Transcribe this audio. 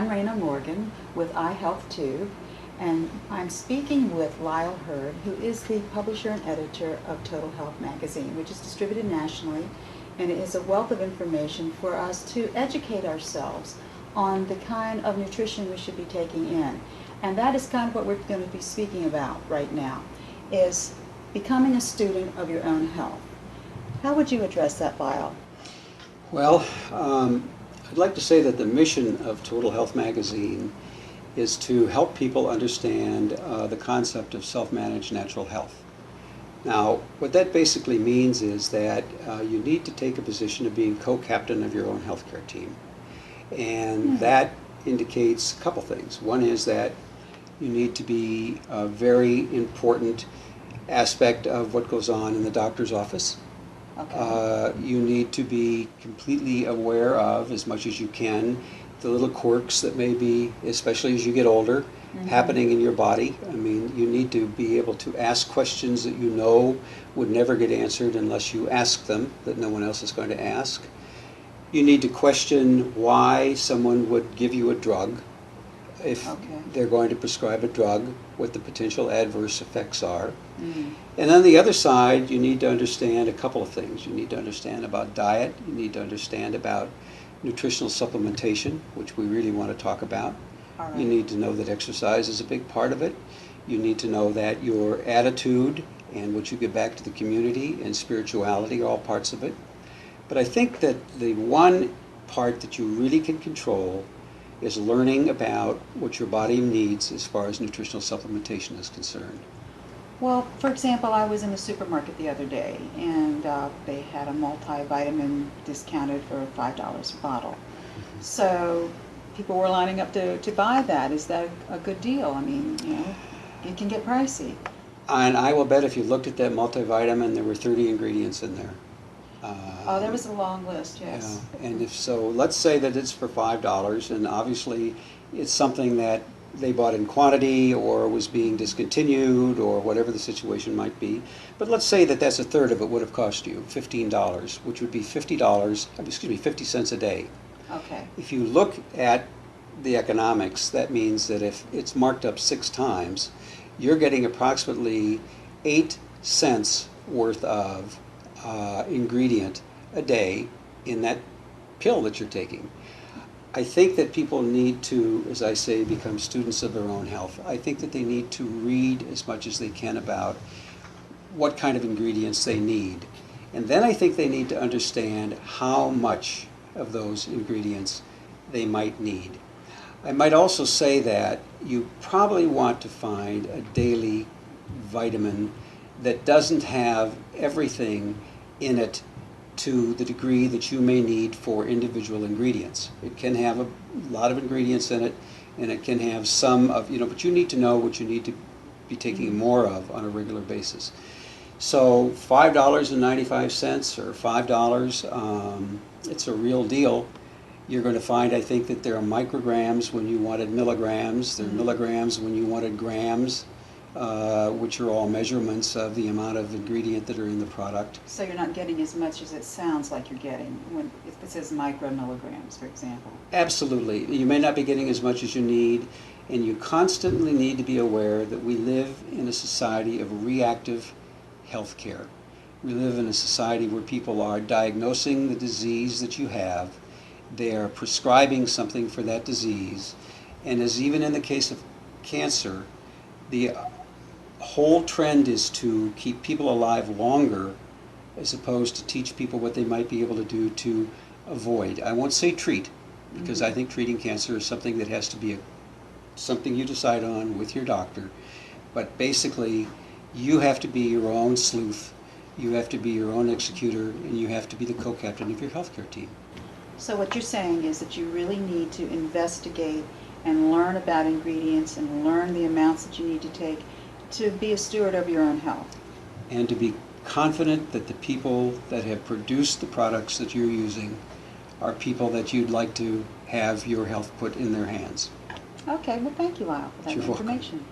I'm Raina Morgan with iHealthTube, and I'm speaking with Lyle Hurd, who is the publisher and editor of Total Health magazine, which is distributed nationally, and it is a wealth of information for us to educate ourselves on the kind of nutrition we should be taking in. And that is kind of what we're going to be speaking about right now, is becoming a student of your own health. How would you address that, Lyle? Well, I'd like to say that the mission of Total Health magazine is to help people understand the concept of self-managed natural health. Now, what that basically means is that you need to take a position of being co-captain of your own healthcare team. And that indicates a couple things. One is that you need to be a very important aspect of what goes on in the doctor's office. Okay. You need to be completely aware of, as much as you can, the little quirks that may be, especially as you get older, happening in your body. I mean, you need to be able to ask questions that you know would never get answered unless you ask them, that no one else is going to ask. You need to question why someone would give you a drug, if they're going to prescribe a drug, what the potential adverse effects are. And on the other side, you need to understand a couple of things. You need to understand about diet. You need to understand about nutritional supplementation, which we really want to talk about. You need to know that exercise is a big part of it. You need to know that your attitude and what you give back to the community and spirituality are all parts of it. But I think that the one part that you really can control is learning about what your body needs as far as nutritional supplementation is concerned. Well, for example, I was in the supermarket the other day, and they had a multivitamin discounted for $5 a bottle. So people were lining up to buy that. Is that a good deal? I mean, you know, it can get pricey. And I will bet if you looked at that multivitamin, there were 30 ingredients in there. Oh, there was a long list, yes. Yeah. And if so, let's say that it's for $5, and obviously it's something that they bought in quantity or was being discontinued or whatever the situation might be. But let's say that that's a third of it would have cost you $15, which would be $50, 50 cents a day. Okay. If you look at the economics, that means that if it's marked up 6 times, you're getting approximately 8 cents worth of ingredient a day in that pill that you're taking. I think that people need to, as I say, become students of their own health. I think that they need to read as much as they can about what kind of ingredients they need. And then I think they need to understand how much of those ingredients they might need. I might also say that you probably want to find a daily vitamin that doesn't have everything in it to the degree that you may need for individual ingredients. It can have a lot of ingredients in it, and it can have some of, but you need to know what you need to be taking more of on a regular basis. So $5.95 or $5, it's a real deal. You're going to find, I think, that there are micrograms when you wanted milligrams, there are milligrams when you wanted grams, which are all measurements of the amount of ingredient that are in the product. So you're not getting as much as it sounds like you're getting when it says micromilligrams, for example. Absolutely. You may not be getting as much as you need, and you constantly need to be aware that we live in a society of reactive health care. We live in a society where people are diagnosing the disease that you have, they are prescribing something for that disease, and as even in the case of cancer, the whole trend is to keep people alive longer as opposed to teach people what they might be able to do to avoid. I won't say treat, because I think treating cancer is something that has to be something you decide on with your doctor. But basically, you have to be your own sleuth, you have to be your own executor, and you have to be the co-captain of your healthcare team. So what you're saying is that you really need to investigate and learn about ingredients and learn the amounts that you need to take to be a steward of your own health. And to be confident that the people that have produced the products that you're using are people that you'd like to have your health put in their hands. Okay, well thank you, Lyle, for that You're welcome. information.